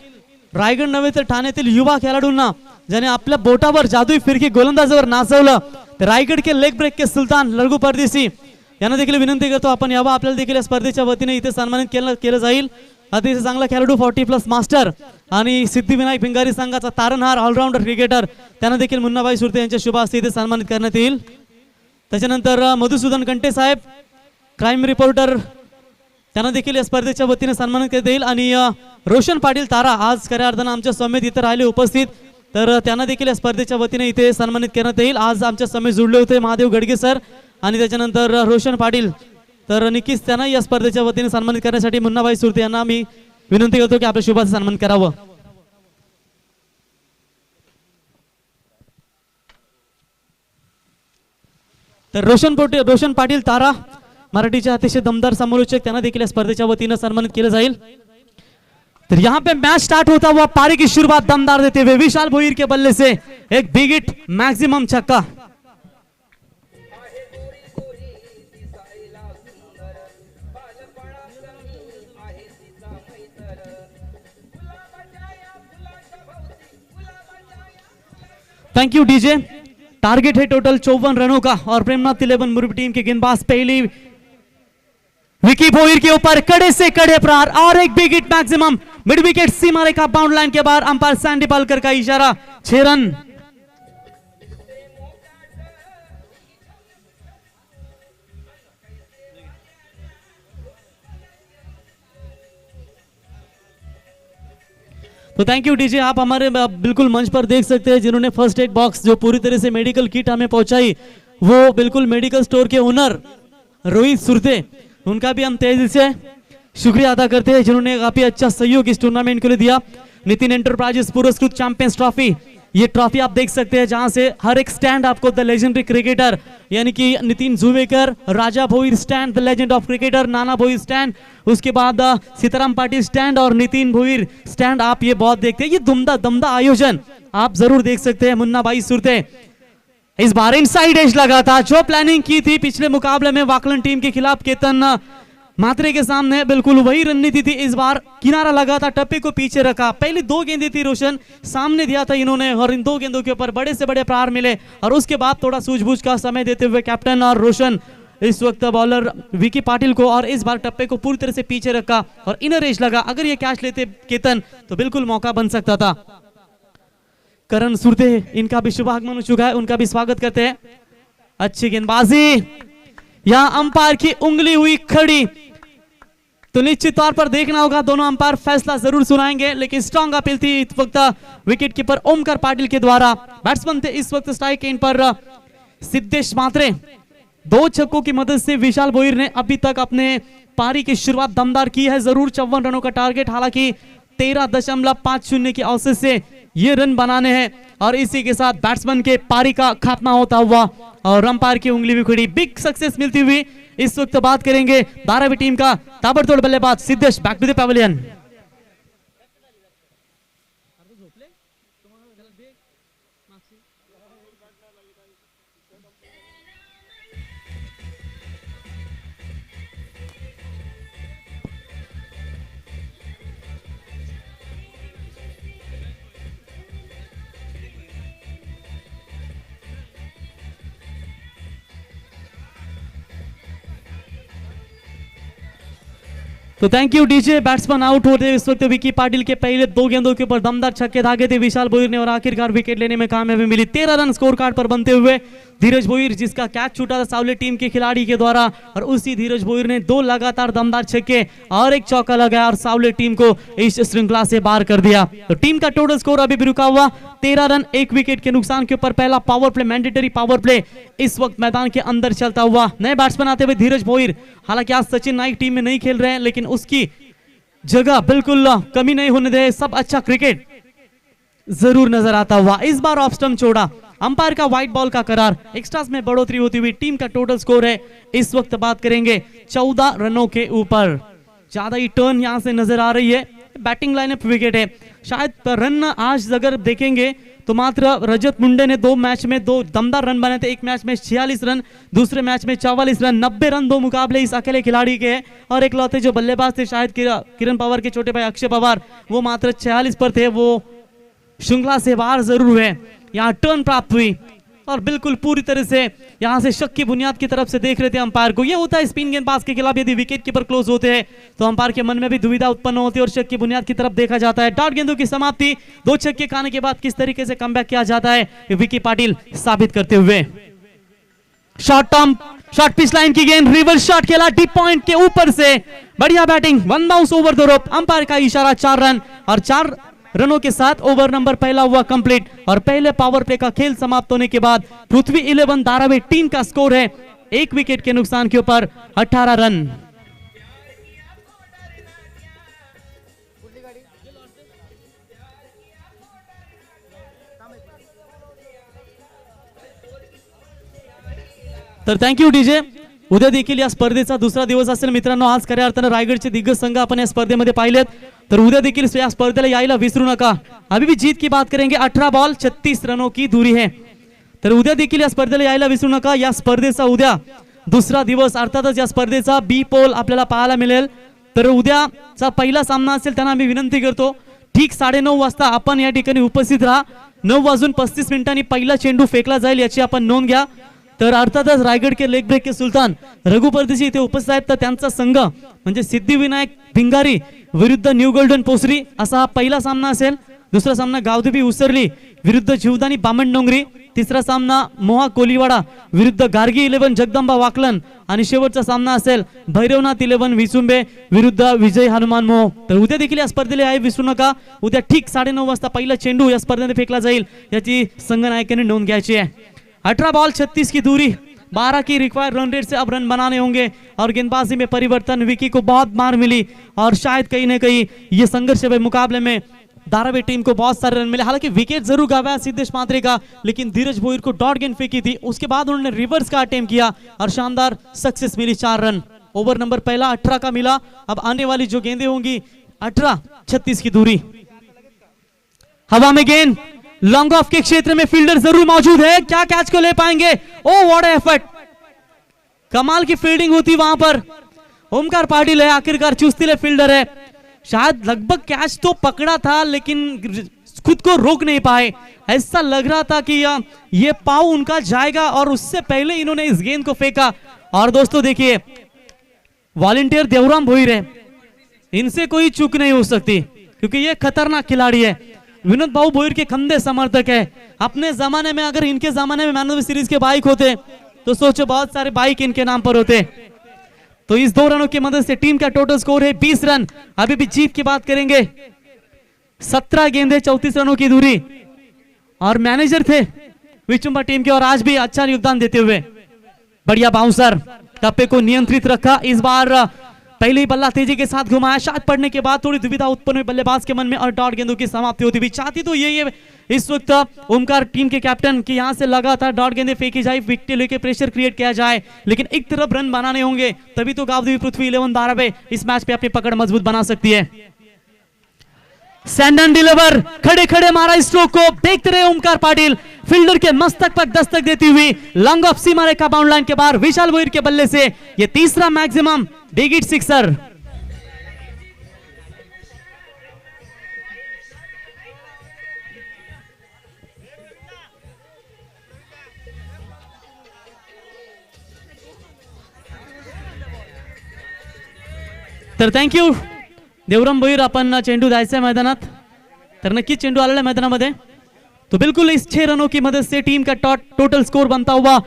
रायगड नव्हे तर ठाण्यातील युवा खेळाडूंना ज्याने आपल्या बोटावर जादुई फिरकी गोलंदाजावर नाचवलं तर रायगड के लेग ब्रेक के सुलतान लडगू परदेसी यांना देखील विनंती करतो आपण यावं. आपल्याला देखील या स्पर्धेच्या वतीने इथे सन्मानित केलं जाईल. अतिशय चांगला खेळाडू 40+ मास्टर आणि सिद्धिविनायक भिंगारी संघाचा तारणहार ऑलराऊंडर क्रिकेटर त्यांना देखील मुन्नाबाई सुरते यांच्या शुभ हस्ते इथे सन्मानित करण्यात येईल. त्याच्यानंतर मधुसूदन कंटे साहेब क्राईम रिपोर्टर त्यांना देखील या स्पर्धेच्या वतीने सन्मानित करण्यात येईल. आणि रोशन पाटील तारा आज खऱ्या अर्थानं आमच्या समेत इथे राहिले उपस्थित, तर त्यांना देखील या स्पर्धेच्या वतीने इथे सन्मानित करण्यात येईल. आज आमच्या समेत जुळले होते महादेव गडगे सर आणि त्याच्यानंतर रोशन पाटील, तर नक्कीच त्यांना या स्पर्धेच्या वतीने सन्मानित करण्यासाठी मुन्नाभाई सुरते यांना मी विनंती करतो की आपल्या शुभाचं सन्मान करावं. तर रोशन पाटील तारा मराठीचे अतिशय दमदार समालोचक, त्यांना देखील या स्पर्धेच्या वतीने सन्मानित केलं जाईल. तो यहाँ पे मैच स्टार्ट होता हुआ पारी की शुरुआत दमदार देते हुए विशाल भोईर के बल्ले से एक बिग हिट मैक्सिमम छक्का. Thank you DJ. टारगेट है टोटल 54 रनों का और प्रेमनाथ 11 मुर्बी टीम के गेंदबाज पहली विकी भोईर के ऊपर कड़े से कड़े प्रहार और एक big hit maximum mid wicket सीमा रेखा बाउंड लाइन के बाहर. अंपायर सैंडी पालकर का इशारा, 6 रन. तो थैंक यू डीजे. आप हमारे बिल्कुल मंच पर देख सकते हैं जिन्होंने फर्स्ट एड बॉक्स जो पूरी तरह से मेडिकल किट हमें पहुंचाई, वो बिल्कुल मेडिकल स्टोर के ओनर रोहित सुरते, उनका भी हम तहे दिल से शुक्रिया अदा करते हैं जिन्होंने काफी अच्छा सहयोग इस टूर्नामेंट के लिए दिया. नितिन एंटरप्राइजेस पुरस्कृत चैंपियंस ट्रॉफी, ये ट्रॉफी आप देख सकते हैं जहां से हर एक स्टैंड आपको द लेजेंडरी क्रिकेटर यानी कि Nitin Juvekar, Raja Bhoir stand the legend of cricketer, Nana Bhoir stand, उसके बाद सीताराम पाटिल स्टैंड और नितिन भोईर स्टैंड, आप ये बहुत देखते हैं. ये दमदा आयोजन आप जरूर देख सकते हैं. मुन्ना भाई सुरते इस बार इनसाइड एज लगा था, जो प्लानिंग की थी पिछले मुकाबले में वाकलन टीम के खिलाफ केतन मात्रे के सामने, बिल्कुल वही रणनीति थी. इस बार किनारा लगा था, टप्पे को पीछे रखा. पहली 2 गेंदें थी रोशन, सामने दिया था इन्होंने और इन 2 गेंदों के ऊपर बड़े से बड़े प्रहार मिले. और उसके बाद थोड़ा सूझबूझ का समय देते हुए कैप्टन और रोशन इस वक्त बॉलर विकी पाटिल को, और इस बार टप्पे को पूरी तरह से पीछे रखा और इनर एज लगा. अगर ये कैच लेते केतन तो बिल्कुल मौका बन सकता था. करण सुरते, इनका भी शुभागमन हो चुका है, उनका भी स्वागत करते हैं. अच्छी गेंदबाजी, यहां अंपायर की उंगली हुई खड़ी, तो निश्चित तौर पर देखना होगा. दोनों अंपायर फैसला जरूर सुनाएंगे, लेकिन स्ट्रॉन्ग अपील थी इस वक्त विकेट कीपर ओमकार पाटिल के द्वारा. बैट्समैन थे इस वक्त स्ट्राइक एंड पर सिद्धेश मात्रे. 2 छक्कों की मदद से विशाल भोईर ने अभी तक अपने पारी की शुरुआत दमदार की है. जरूर 54 रनों का टारगेट, हालांकि 13.50 की औसत से ये रन बनाने हैं. और इसी के साथ बैट्समैन के पारी का खात्मा होता हुआ और अंपायर की उंगली भी खड़ी. बिग सक्सेस मिलती हुई इस वक्त बात करेंगे धारावी टीम का ताबड़तोड़ बल्लेबाज Siddhesh. Back to the pavilion. तो thank you DJ. Batsman out होते हैं इस वक्त विकी पाटिल के पहले 2 गेंदों के ऊपर दमदार छक्के दागे थे विशाल भोईर ने और आखिरकार विकेट लेने में कामयाबी मिली. 13 रन स्कोर कार्ड पर बनते हुए धीरज भोईर, जिसका कैच छूटा था सावले टीम के खिलाड़ी के द्वारा, और उसी धीरज भोईर ने 2 लगातार दमदार छक्के और एक चौका लगाया और सावले टीम को इस श्रृंखला से बाहर कर दिया. तो टीम का टोटल स्कोर अभी भी रुका हुआ 13 रन 1 विकेट के नुकसान के ऊपर. पहला power play, mandatory power play इस वक्त मैदान के अंदर चलता हुआ. नए बैट्समैन आते हुए धीरज भोईर, हालांकि आज सचिन नाइक टीम में नहीं खेल रहे हैं, लेकिन उसकी जगह बिल्कुल कमी नहीं होने दे. सब अच्छा क्रिकेट जरूर नजर आता हुआ. इस बार ऑफ स्टंप छोड़ा, अंपायर का व्हाइट बॉल का करार, एक्स्ट्रास में बढ़ोतरी होती हुई टीम का टोटल स्कोर है इस वक्त बात करेंगे 14 रनों के ऊपर. ज्यादा ही टर्न यहां से नजर आ रही है. बैटिंग लाइनअप विकेट है, शायद रन आज अगर देखेंगे तो मात्र रजत मुंडे ने 2 मैच में 2 दमदार रन बनाए थे. एक मैच में 46 रन, दूसरे मैच में 44 रन. 90 रन 2 मुकाबले इस अकेले खिलाड़ी के हैं. और एक लौते जो बल्लेबाज थे शायद किरण पवार के छोटे भाई अक्षय पवार, वो मात्र 46 पर थे, वो श्रृंखला से बाहर जरूर हुए. यहाँ टर्न प्राप्त हुई और बिल्कुल पूरी तरह से यहां से शक की बुनियाद की तरफ से देख रहे थे अंपायर को. यह होता है स्पिन गेंदबाज के खिलाफ, यदि विकेट कीपर क्लोज होते हैं तो अंपायर के मन में भी दुविधा उत्पन्न होती है और शक की बुनियाद की तरफ देखा जाता है. डॉट गेंदों की समाप्ति, 2 छक्के खाने के बाद किस तरीके से कमबैक किया जाता है विकी पाटिल साबित करते हुए. Short term short pitch line की गेंद, रिवर्स शॉट खेला डीप पॉइंट के ऊपर से, बढ़िया batting, one bounce over the rope, umpire का इशारा, 4 रन, और 4 रनों के साथ ओवर नंबर पहला हुआ कंप्लीट। और पहले पावर प्ले का खेल समाप्त होने के बाद पृथ्वी 11 धारावी टीम का स्कोर है 1 विकेट के नुकसान के ऊपर 18 रन। तर थँक्यू डीजे। उद्या देखील या स्पर्धेचा दुसरा दिवस असेल मित्रांनो। आज खऱ्या अर्थानं रायगडचे दिग्गज संघ आपण या स्पर्धेमध्ये पाहिलेत, तर उद्या देखील या स्पर्धेला यायला विसरू नका। अभी भी जीत की बात करेंगे, 18 बॉल 36 रनों की दूरी है, तर उद्या देखील या स्पर्धेला यायला विसरू नका। या स्पर्धेचा उद्या दुसरा दिवस, अर्थातच या स्पर्धेचा बी पोल आपल्याला पाहायला मिळेल। तर उद्याचा पहिला सामना असेल त्यांना आम्ही विनंती करतो ठीक 9:30 वाजता आपण या ठिकाणी उपस्थित राहा। 9:35 पहिला चेंडू फेकला जाईल याची आपण नोंद घ्या। तर अर्थातच रायगड के लेग ब्रेक के सुलतान रघु परदेशी इथे उपस्थित आहेत, तर त्यांचा संघ म्हणजे सिद्धिविनायक भिंगारी विरुद्ध न्यू गोल्डन पोसरी असा हा पहिला सामना असेल। दुसरा सामना गावदेवी उसरली विरुद्ध जीवदानी बामणडोंगरी, तिसरा सामना मोहा कोलीवाडा विरुद्ध गार्गी 11 जगदंबा वाकलन, आणि शेवटचा सामना असेल भैरवनाथ 11 विसुंबे विरुद्ध विजय हनुमान मोह। तर उद्या देखील या स्पर्धेला आहे विसरू नका। उद्या ठीक 9:30 वाजता पहिला चेंडू या स्पर्धेमध्ये फेकला जाईल याची संघनायकांनी नोंद घ्यायची आहे। 18 बॉल 36 की दूरी, 12 की रिक्वायर्ड रन रेट से अब रन बनाने होंगे, और गेंदबाजी में परिवर्तन, विकी को बहुत मार मिली और शायद कहीं ना कहीं ये संघर्ष भरे मुकाबले में धारावी टीम को बहुत सारे रन मिले। हालांकि विकेट जरूर गवाया सिद्धेश मात्रे का, लेकिन धीरज भोईर को डॉट गेंद फेंकी थी, उसके बाद उन्होंने रिवर्स का अटेम्प्ट किया और शानदार सक्सेस मिली, 4 रन। ओवर नंबर पहला 18 का मिला। अब आने वाली जो गेंदें होंगी 18-36 की दूरी, हवा में गेंद, लॉन्ग ऑफ के क्षेत्र में फील्डर जरूर मौजूद है, क्या कैच को ले पाएंगे? ओ व्हाट एफर्ट, कमाल की फील्डिंग होती वहां पर। ओमकार पाटिल है, आखिरकार चुस्तीले फील्डर है, शायद लगभग कैच तो पकड़ा था लेकिन खुद को रोक नहीं पाए। ऐसा लग रहा था कि ये पाव उनका जाएगा और उससे पहले इन्होंने इस गेंद को फेंका। और दोस्तों देखिए, वॉलंटियर देवराम भोईर है, इनसे कोई चूक नहीं हो सकती क्योंकि ये खतरनाक खिलाड़ी है। विनोद भाऊ भोईर के खंदे समर्थक है। अपने जमाने में अगर इनके जमाने में man of the series K bike होते तो सोचो बहुत सारे बाइक इनके नाम पर होते। तो इस 2 रनों की मदद से टीम का टोटल स्कोर है 20 रन। अभी भी जीत की बात करेंगे, 17 गेंदे 34 रनों की दूरी, और मैनेजर थे विचुंबा टीम के और आज भी अच्छा योगदान देते हुए। बढ़िया बाउंसर, टप्पे को नियंत्रित रखा, इस बार पहले ही बल्ला तेजी के साथ घुमाया, शॉट पड़ने के बाद थोड़ी दुविधा उत्पन्न हुई बल्लेबाज के मन में और डॉट गेंदों की समाप्ति होती हुई। चाहती तो यही है इस वक्त ओमकार टीम के कैप्टन कि यहां से लगातार डॉट गेंदे फेंकी जाए, विकेट लेके प्रेशर क्रिएट किया जाए, लेकिन एक तरफ रन बनाने होंगे तभी तो गावदेवी पृथ्वी 11 धारावी इस मैच पे अपनी पकड़ मजबूत बना सकती है। सैंडन डिलीवर, खड़े खड़े मारा स्ट्रोक को, देखते रहे ओमकार पाटिल, फील्डर के मस्तक पर दस्तक देती हुई लॉन्ग ऑफ सीमा रेखा बाउंड लाइन के बाहर विशाल भोईर के बल्ले से ये तीसरा मैक्सिमम बिग हिट सिक्सर। तर थँक्यू देवराम भोईर, आपण चेंडू द्यायचा मैदानात, तर नक्कीच चेंडू आलेला मैदानामध्ये। तो बिल्कुल इस 6 रनों की मदद से टीम का टोटल स्कोर बनता हुआ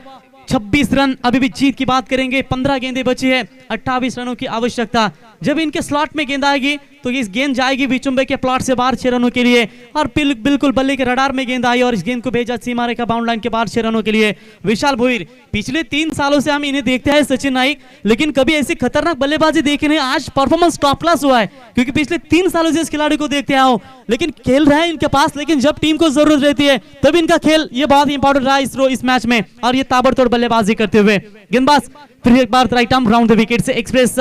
26 रन। अभी भी जीत की बात करेंगे, 15 गेंदें बची है, 28 रनों की आवश्यकता। जब इनके स्लॉट में गेंद आएगी तो इस गेंद जाएगी विचुंबे के प्लॉट से बाहर 6 रनों के लिए, और बिल्कुल बल्ले के रडार में गेंद आई और इस गेंद को भेजा सीमा रेखा बाउंड लाइन के बाहर 6 रनों के लिए। विशाल भोईर, पिछले 3 सालों से हम इन्हें देखते हैं सचिन नाइक, लेकिन कभी ऐसी खतरनाक बल्लेबाजी देखी नहीं। आज परफॉर्मेंस टॉप क्लास हुआ है क्योंकि पिछले 3 सालों से इस खिलाड़ी को देखते आओ, लेकिन खेल रहे हैं इनके पास, लेकिन जब टीम को जरूरत रहती है तब इनका खेल ये बहुत इंपॉर्टेंट रहा इस मैच में, और ये ताबड़तोड़ बल्लेबाजी करते हुए। गेंदबाज फिर एक बार right arm round the wicket से एक्सप्रेस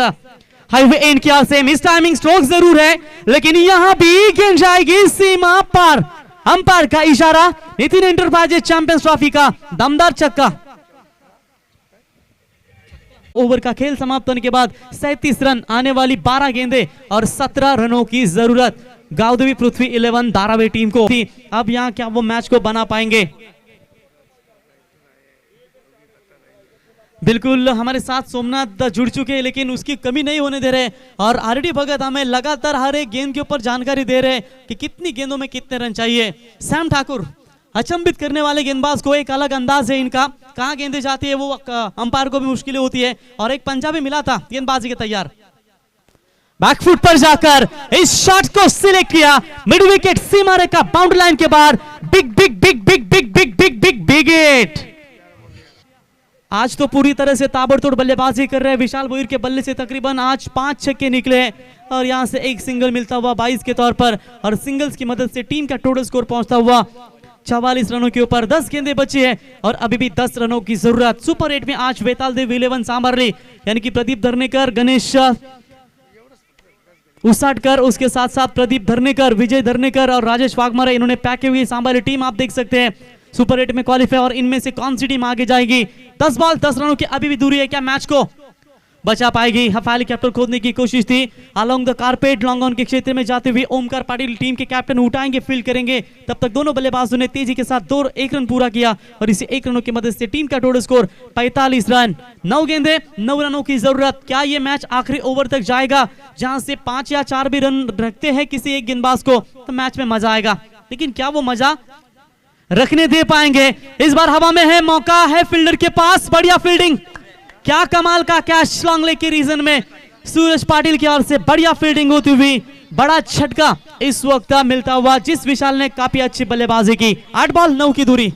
हाईवे एंड किया, सेम इस टाइमिंग स्ट्रोक जरूर है, लेकिन यहां भी गेंद जाएगी सीमा पार। अंपायर का इशारा, नितिन एंटरप्राइजेज चैंपियंस ट्रॉफी का दमदार छक्का। ओवर का खेल समाप्त होने के बाद 37 रन, आने वाली 12 गेंदें और 17 रनों की जरूरत गावदेवी पृथ्वी 11 धारावी टीम को। अब यहां क्या वो मैच को बना पाएंगे? बिल्कुल हमारे साथ सोमनाथ जुड़ चुके हैं, लेकिन उसकी कमी नहीं होने दे रहे, और आरडी भगत हमें लगातार हर एक गेंद के ऊपर जानकारी दे रहे हैं कि कितनी गेंदों में कितने रन चाहिए। सैम ठाकुर, अचंभित करने वाले गेंदबाज को, एक अलग अंदाज है इनका, कहाँ गेंदें जाती है वो अंपायर को भी मुश्किलें होती है। और एक पंजा भी मिला था, गेंदबाजी के तैयार, बैकफुट पर जाकर इस शॉट को सिलेक्ट किया, मिड विकेट सीमा रेखा बाउंड्री लाइन के बाहर, big big big big big big big big big hit. आज तो पूरी तरह से ताबड़तोड़ बल्लेबाजी कर रहे हैं विशाल भोईर के बल्ले से, तकरीबन आज 5 छक्के निकले और यहां से एक सिंगल मिलता हुआ 22 के तौर पर, और सिंगल्स की मदद से टीम का टोटल स्कोर पहुंचता हुआ 44 रनों के ऊपर। 10 गेंदें बची है और अभी भी 10 रनों की जरूरत। सुपर 8 में आज वेताल देव 11 सांभरली यानी कि प्रदीप धर्नेकर, गणेश उसाटकर, उसके साथ साथ प्रदीप धर्नेकर, विजय धर्नेकर और राजेश वाघमारे, इन्होंने पैके हुई सांभरली टीम आप देख सकते हैं सुपर 8 में क्वालिफाई। और इनमें से कौन सी टीम आगे जाएगी? 10 बॉल 10 रनों की अभी भी दूरी है, क्या मैच को बचा पाएगी? हफाली कैप्टन खोदने की कोशिश थी, along the carpet long on के क्षेत्र में जाते हुए ओमकार पाटिल टीम के कैप्टन उठाएंगे, फील्ड करेंगे, तब तक दोनों बल्लेबाजों ने तेजी के साथ 1 रन पूरा किया और इसी 1 रनों की मदद से टीम का टोटल स्कोर 45 रन। 9 गेंदे 9 रनों की जरूरत। क्या ये मैच आखिरी ओवर तक जाएगा जहां से 5 या 4 भी रन रखते हैं किसी एक गेंदबाज को तो मैच में मजा आएगा, लेकिन क्या वो मजा रखने दे पाएंगे? इस बार हवा में है, मौका है फील्डर के पास, बढ़िया फील्डिंग, क्या कमाल का कैच लॉन्ग लेग के रीजन में सूरज पाटिल की ओर से बढ़िया फील्डिंग होती हुई, बड़ा झटका इस वक्त मिलता हुआ जिस विशाल ने काफी अच्छी बल्लेबाजी की। 8 बॉल 9 की दूरी।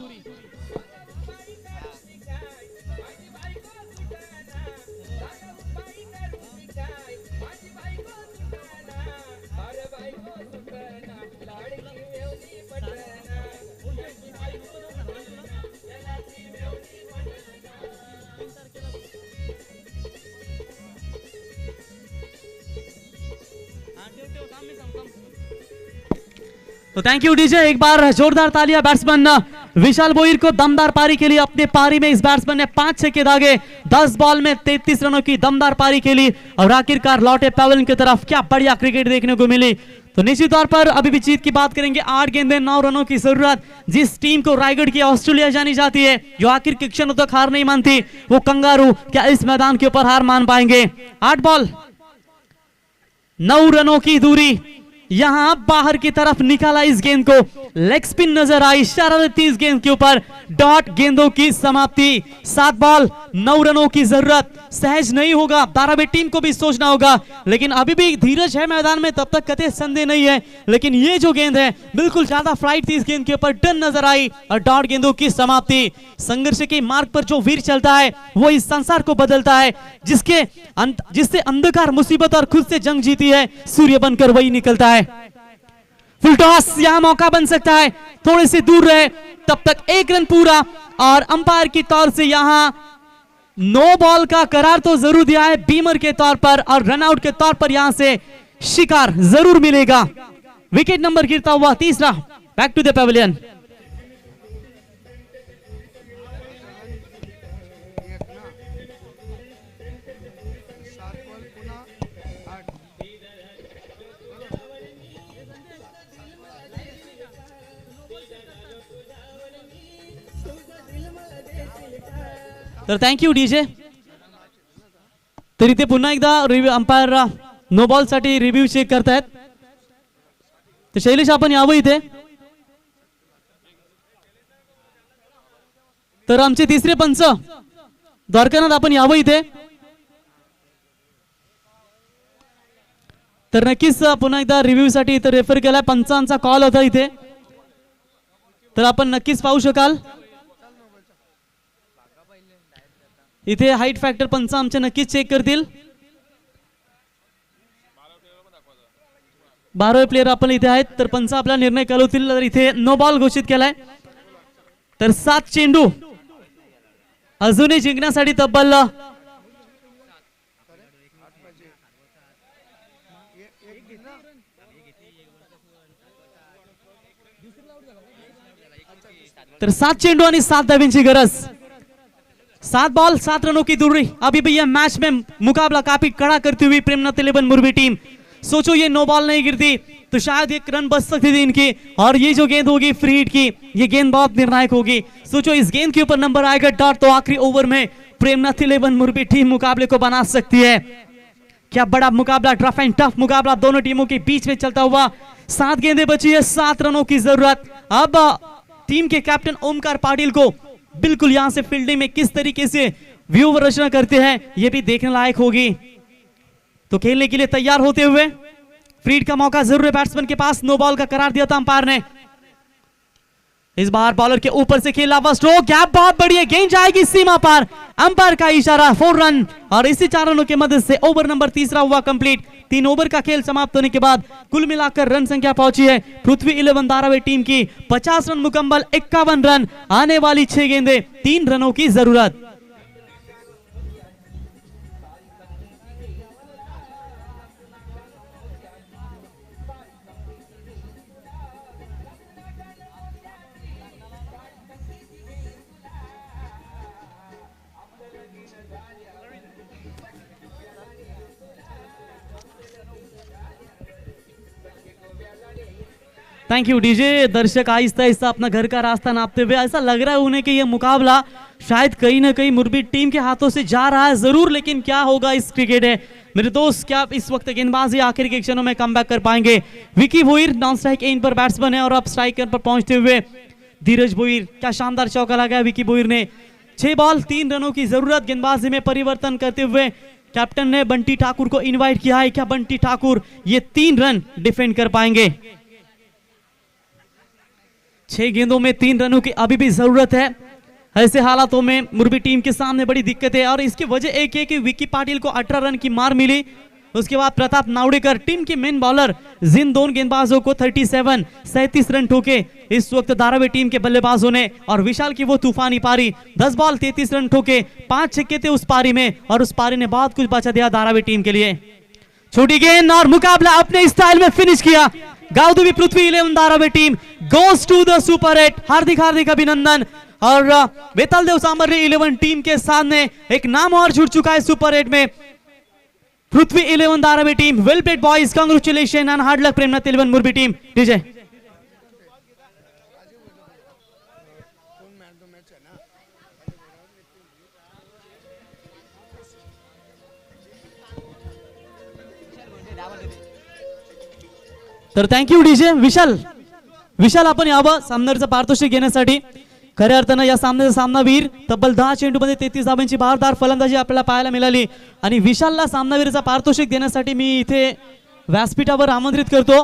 तो थैंक यू डीजे, एक बार जोरदार तालियां बैट्समैन विशाल भोईर को दमदार पारी के लिए। अपने पारी में इस बैट्समैन ने 5 छक्के दागे, 10 बॉल में 33 रनों की दमदार पारी खेली और आखिरकार लौटे पैवेलियन की तरफ। क्या बढ़िया क्रिकेट देखने को मिली। तो निश्चित तौर पर अभी भी जीत की बात करेंगे। 8 गेंदे 9 रनों की जरूरत। जिस टीम को रायगढ़ की ऑस्ट्रेलिया जानी जाती है, जो आखिर के क्षणों तक हार नहीं मानती, वो कंगारू क्या इस मैदान के ऊपर हार मान पाएंगे? 8 बॉल 9 रनों की दूरी। यहां बाहर की तरफ निकाला इस गेंद को, लेग स्पिन नजर आई, शरारती इस गेंद के ऊपर, डॉट गेंदों की समाप्ति। 7 बॉल 9 रनों की जरूरत। सहज नहीं होगा, धारावी टीम को भी सोचना होगा, लेकिन अभी भी धीरज है मैदान में, तब तक कतई संदेह नहीं है। लेकिन ये जो गेंद है बिल्कुल ज्यादा फ्लाइट थी इस गेंद के ऊपर, डन नजर आई और डॉट गेंदों की समाप्ति। संघर्ष के मार्ग पर जो वीर चलता है वो इस संसार को बदलता है। जिससे अंधकार मुसीबत और खुद से जंग जीती है, सूर्य बनकर वही निकलता है। फुल टॉस, यहां मौका बन सकता है, थोड़े से दूर रहे, तब तक 1 रन पूरा और अंपायर की तौर से यहां 9 बॉल का करार तो जरूर दिया है बीमर के तौर पर और रनआउट के तौर पर यहां से शिकार जरूर मिलेगा। विकेट नंबर गिरता हुआ 3रा। Back to the pavilion. तर थँक यू डीजे। तर इथे पुन्हा एकदा रिव्ह्यू अंपायर 9 बॉल साठी रिव्ह्यू चेक करतायत। तर शैलेश आपण यावं इथे। तर आमचे तिसरे पंच द्वारकानाथ आपण यावं इथे। तर नक्कीच पुन्हा एकदा रिव्ह्यू साठी इथे रेफर केलाय, पंचांचा कॉल होता इथे, तर आपण नक्कीच पाहू शकाल। इथे हाईट फॅक्टर पंच आमचे नक्कीच चेक करतील। 12 प्लेयर आपण इथे आहेत, तर पंच आपला निर्णय कळवतील। तर इथे 9 बॉल घोषित केलाय, तर 7 चेंडू अजूनही जिंकण्यासाठी तब्बल तर 7 चेंडू आणि 7 धावींची गरज। 7 बॉल 7 रनों की दूरी। अभी भी यह मैच में मुकाबला काफी कड़ा करती हुई प्रेमनाथ 11 मुरबी टीम। सोचो ये 9 बॉल नहीं गिरती तो शायद 1 रन बच सकती थी इनकी, और ये जो गेंद होगी फ्री हिट की, ये गेंद बहुत निर्णायक होगी। सोचो इस गेंद के ऊपर नंबर आएगा डॉट, तो आखिरी ओवर में प्रेमनाथ 11 मुरबी टीम मुकाबले को बना सकती है। क्या बड़ा मुकाबला, टफ एंड टफ मुकाबला दोनों टीमों के बीच में चलता हुआ। 7 गेंदें बची है, 7 रनों की जरूरत। अब टीम के कैप्टन ओमकार पाटिल को बिल्कुल यहां से फील्डिंग में किस तरीके से व्यू रचना करते हैं ये भी देखने लायक होगी। तो खेलने के लिए तैयार होते हुए फ्रीड का मौका जरूर है बैट्समैन के पास, नो बॉल का करार दिया था अंपायर ने। इस बार बॉलर के ऊपर से खेला हुआ स्ट्रोक, गैप बहुत बड़ी है, गेंद जाएगी सीमा पार, अंपायर का इशारा 4 रन और इसी 4 रनों की मदद से ओवर नंबर 3 हुआ कंप्लीट। 3 ओवर का खेल समाप्त होने के बाद कुल मिलाकर रन संख्या पहुंची है पृथ्वी 11 धारावी टीम की 50 रन मुकम्मल, 51 रन, आने वाली 6 गेंदें, 3 रनों की जरूरत। Thank you DJ. दर्शक आहिस्ता आहिस्ता अपना घर का रास्ता नापते हुए, ऐसा लग रहा है उन्हें कि यह मुकाबला शायद कहीं ना कहीं मुरबी टीम के हाथों से जा रहा है जरूर, लेकिन क्या होगा इस क्रिकेट है मेरे दोस्त, क्या इस वक्त गेंदबाजी आखिर के क्षणों में कमबैक कर पाएंगे। Vicky Bhoir non strike end पर बैट्समैन है और अब स्ट्राइकर पर पहुंचते हुए धीरज भोईर, क्या शानदार चौका लगाया विकी भोईर ने। 6 बॉल 3 रनों की जरूरत। गेंदबाजी में परिवर्तन करते हुए कैप्टन ने बंटी ठाकुर को इन्वाइट किया है, क्या बंटी ठाकुर ये 3 रन डिफेंड कर पाएंगे। 6 गेंदों में 3 रनों की अभी भी जरूरत है। ऐसे हालातों में मुरबी टीम के सामने बड़ी दिक्कत है और इसकी वजह एक है कि विकी पाटिल को 18 रन की मार मिली। उसके बाद प्रताप नावड़ेकर टीम के मेन बॉलर जिन दोनों गेंदबाजों को 37 रन ठोके इस वक्त धारावी टीम के बल्लेबाजों ने, और विशाल की वो तूफानी पारी 10 बॉल 33 रन ठोके, 5 छक्के थे उस पारी में और उस पारी ने बहुत कुछ बचा दिया धारावी टीम के लिए। छोटी गेंद और मुकाबला अपने स्टाइल में फिनिश किया। गाउदुबी Prithvi 11 Dharavi team goes to the super 8। हार्दिक हार्दिक अभिनंदन। और वेताल देव सांबर्ली 11 टीम के सामने एक नाम और जुड़ चुका है सुपर 8 में, Prithvi 11 Dharavi team. Well played boys, congratulation and hard luck Premnath 11 Murbe team. DJ तर थँक्यू डीजे। विशाल आपण यावं सामन्याचं पारितोषिक घेण्यासाठी। खऱ्या अर्थानं या सामन्याचा सामनावीर तब्बल 10 चेंडूमध्ये 33 धावांची बहारदार फलंदाजी आपल्याला पाहायला मिळाली आणि विशालला सामनावीरचा पारितोषिक देण्यासाठी मी इथे व्यासपीठावर आमंत्रित करतो।